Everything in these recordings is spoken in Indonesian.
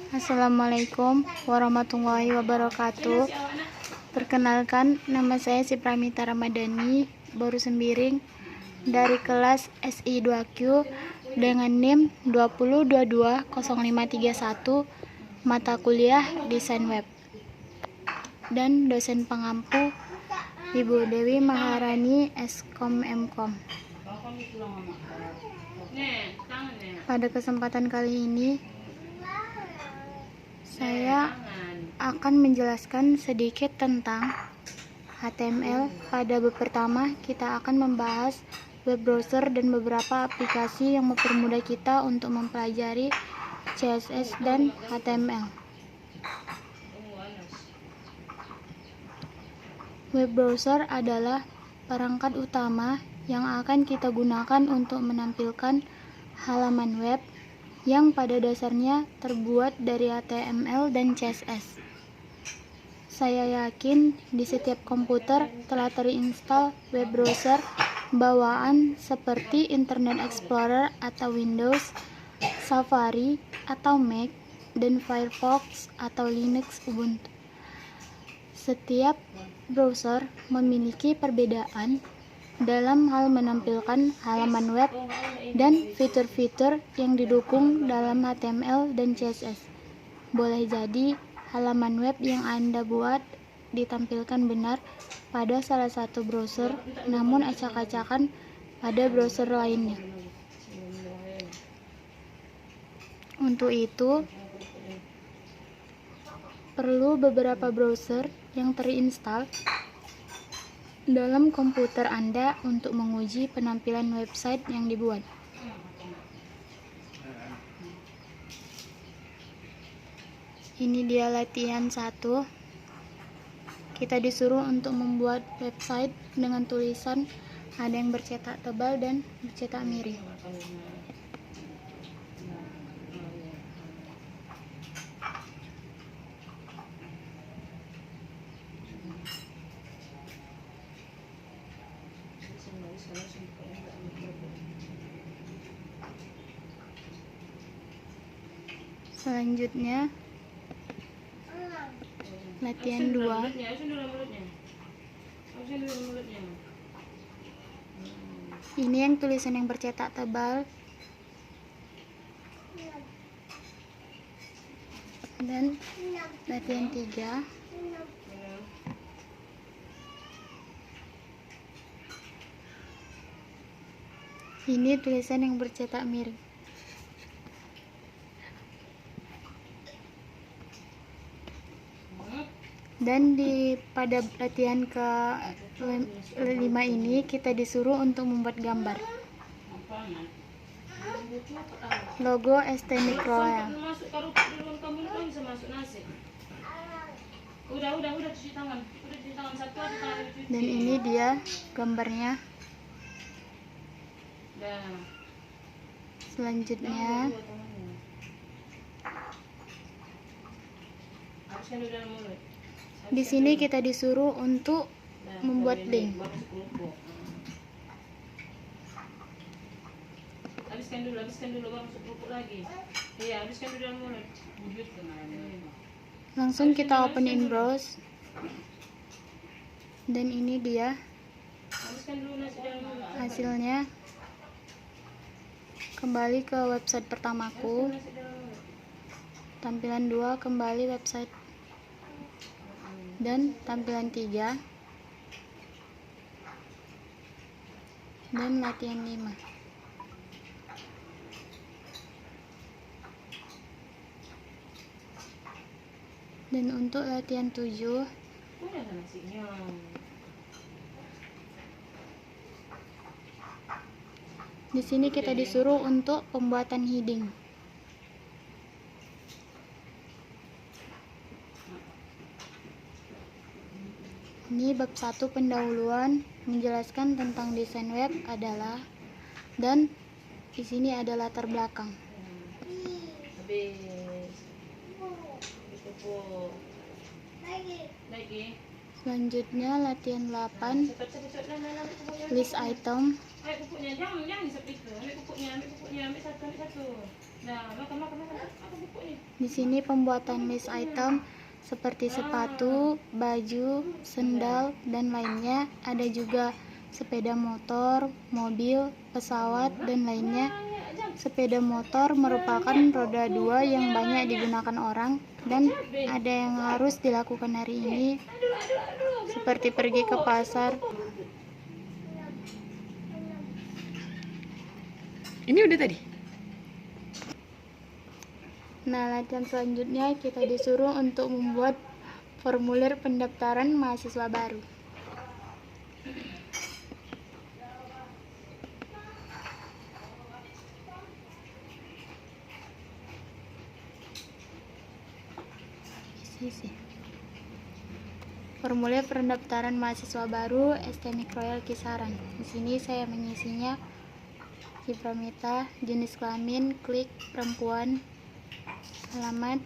Assalamualaikum warahmatullahi wabarakatuh. Perkenalkan, nama saya Si Pramita Ramadhani, baru sembiring dari kelas SI 2Q dengan NIM 20220531, mata kuliah Desain Web. Dan dosen pengampu Ibu Dewi Maharani, Skom Mkom. Pada kesempatan kali ini saya akan menjelaskan sedikit tentang HTML. Pada bab pertama, kita akan membahas web browser dan beberapa aplikasi yang mempermudah kita untuk mempelajari CSS dan HTML. Web browser adalah perangkat utama yang akan kita gunakan untuk menampilkan halaman web yang pada dasarnya terbuat dari HTML dan CSS. Saya yakin di setiap komputer telah terinstall web browser bawaan seperti Internet Explorer atau Windows, Safari atau Mac, dan Firefox atau Linux Ubuntu. Setiap browser memiliki perbedaan dalam hal menampilkan halaman web dan fitur-fitur yang didukung dalam HTML dan CSS. Boleh jadi halaman web yang Anda buat ditampilkan benar pada salah satu browser, namun acak-acakan pada browser lainnya. Untuk itu, perlu beberapa browser yang terinstall dalam komputer Anda untuk menguji penampilan website yang dibuat. Ini dia latihan 1. Kita disuruh untuk membuat website dengan tulisan ada yang bercetak tebal dan bercetak miring. Selanjutnya latihan 2. Ini yang tulisan yang bercetak tebal. Dan latihan 3. Ini tulisan yang bercetak miring. Dan pada latihan ke-5 ini kita disuruh untuk membuat gambar logo ST Microel. Dan ini dia gambarnya. Selanjutnya di sini kita disuruh untuk membuat link. Habiskan dulu baru masuk kerupuk lagi. Iya, habiskan dulu dalam mulut. Langsung kita open in browse. Dan ini dia hasilnya. Kembali ke website pertamaku. Tampilan 2 kembali website. Dan tampilan 3 dan latihan 5. Dan untuk latihan 7 di sini kita disuruh untuk pembuatan heading. Ini bab 1 pendahuluan menjelaskan tentang desain web adalah, dan di sini ada latar belakang. Selanjutnya latihan 8, list item. Di sini pembuatan list item seperti sepatu, baju, sendal, dan lainnya. Ada juga sepeda motor, mobil, pesawat, dan lainnya. Sepeda motor merupakan roda dua yang banyak digunakan orang, dan ada yang harus dilakukan hari ini, seperti pergi ke pasar. Ini udah tadi? Nah, latihan selanjutnya kita disuruh untuk membuat formulir pendaftaran mahasiswa baru. Formulir pendaftaran mahasiswa baru STMIK Royal Kisaran. Di sini saya mengisinya: Cipramita, jenis kelamin, klik, perempuan, alamat,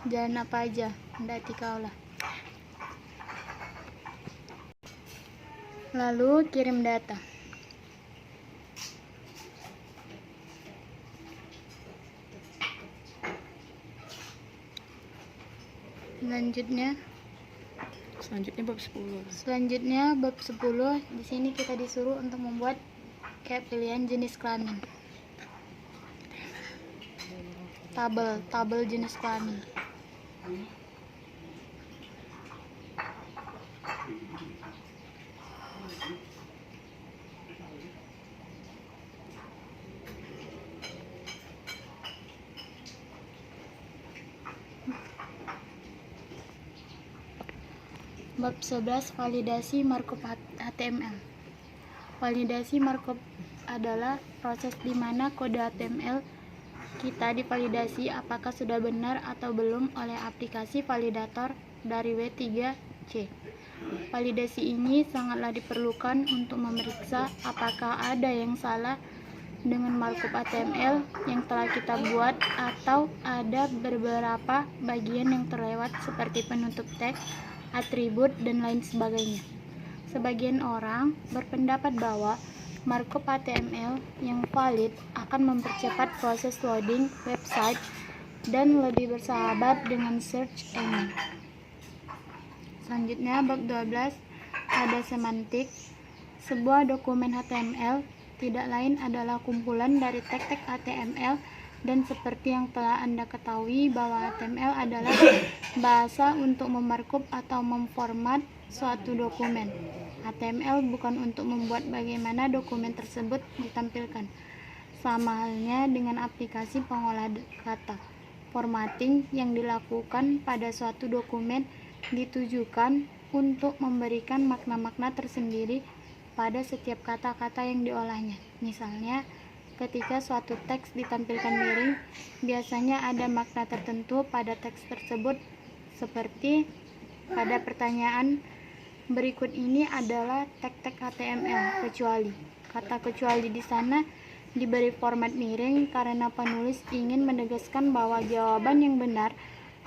jalan apa aja, ndati kaulah. Lalu kirim data. Selanjutnya bab 10. Di sini kita disuruh untuk membuat pilihan jenis kelamin. Tabel jenis kelamin. Bab 11. Validasi markup HTML. Validasi markup adalah proses di mana kode HTML kita divalidasi apakah sudah benar atau belum oleh aplikasi validator dari W3C. Validasi ini sangatlah diperlukan untuk memeriksa apakah ada yang salah dengan markup HTML yang telah kita buat, atau ada beberapa bagian yang terlewat seperti penutup teks, atribut, dan lain sebagainya. Sebagian orang berpendapat bahwa markup HTML yang valid akan mempercepat proses loading website dan lebih bersahabat dengan search engine. Selanjutnya bab 12 ada semantik. Sebuah dokumen HTML tidak lain adalah kumpulan dari tag-tag HTML, dan seperti yang telah Anda ketahui bahwa HTML adalah bahasa untuk memarkup atau memformat suatu dokumen. HTML bukan untuk membuat bagaimana dokumen tersebut ditampilkan. Sama halnya dengan aplikasi pengolah kata. Formatting yang dilakukan pada suatu dokumen ditujukan untuk memberikan makna-makna tersendiri pada setiap kata-kata yang diolahnya. Misalnya, ketika suatu teks ditampilkan miring, biasanya ada makna tertentu pada teks tersebut, seperti pada pertanyaan berikut ini adalah tag-tag HTML kecuali. Kata kecuali di sana diberi format miring karena penulis ingin menegaskan bahwa jawaban yang benar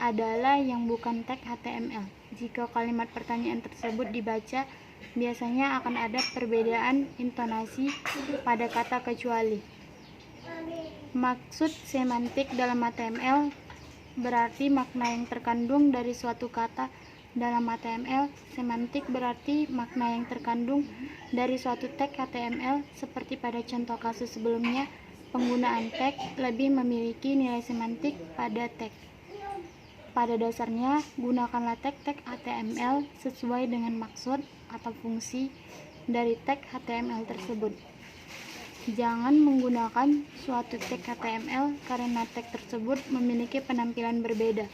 adalah yang bukan tag HTML. Jika kalimat pertanyaan tersebut dibaca, biasanya akan ada perbedaan intonasi pada kata kecuali. Maksud semantik dalam HTML berarti makna yang terkandung dari suatu kata dalam HTML. Semantik berarti makna yang terkandung dari suatu tag HTML. Seperti pada contoh kasus sebelumnya, penggunaan tag lebih memiliki nilai semantik pada tag. Pada dasarnya, gunakanlah tag-tag HTML sesuai dengan maksud atau fungsi dari tag HTML tersebut. Jangan menggunakan suatu tag HTML karena tag tersebut memiliki penampilan berbeda.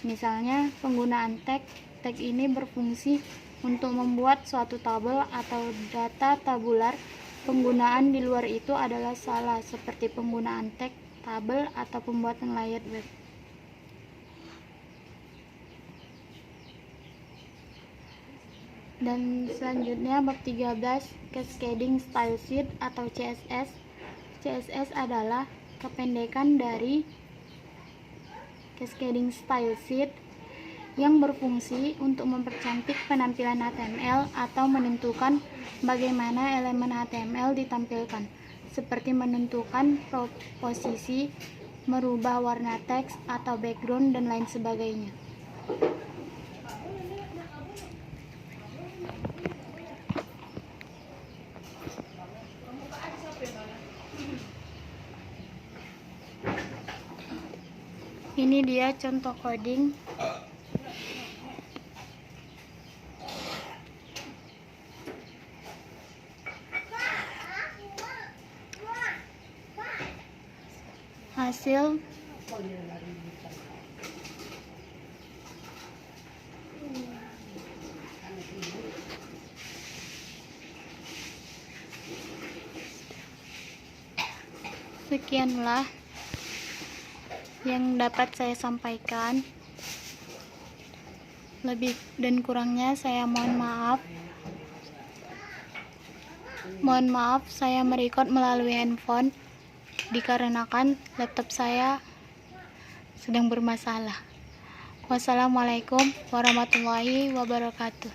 Misalnya, penggunaan tag ini berfungsi untuk membuat suatu tabel atau data tabular. Penggunaan di luar itu adalah salah, seperti penggunaan tag, tabel, atau pembuatan layout web. Dan selanjutnya bab 13, Cascading Style Sheet atau CSS. CSS adalah kependekan dari Cascading Style Sheet yang berfungsi untuk mempercantik penampilan HTML atau menentukan bagaimana elemen HTML ditampilkan. seperti menentukan posisi, merubah warna teks atau background, dan lain sebagainya. Ini dia contoh coding. Hasil sekianlah yang dapat saya sampaikan. Lebih dan kurangnya saya mohon maaf. Mohon maaf saya merekod melalui handphone dikarenakan laptop saya sedang bermasalah. Wassalamualaikum warahmatullahi wabarakatuh.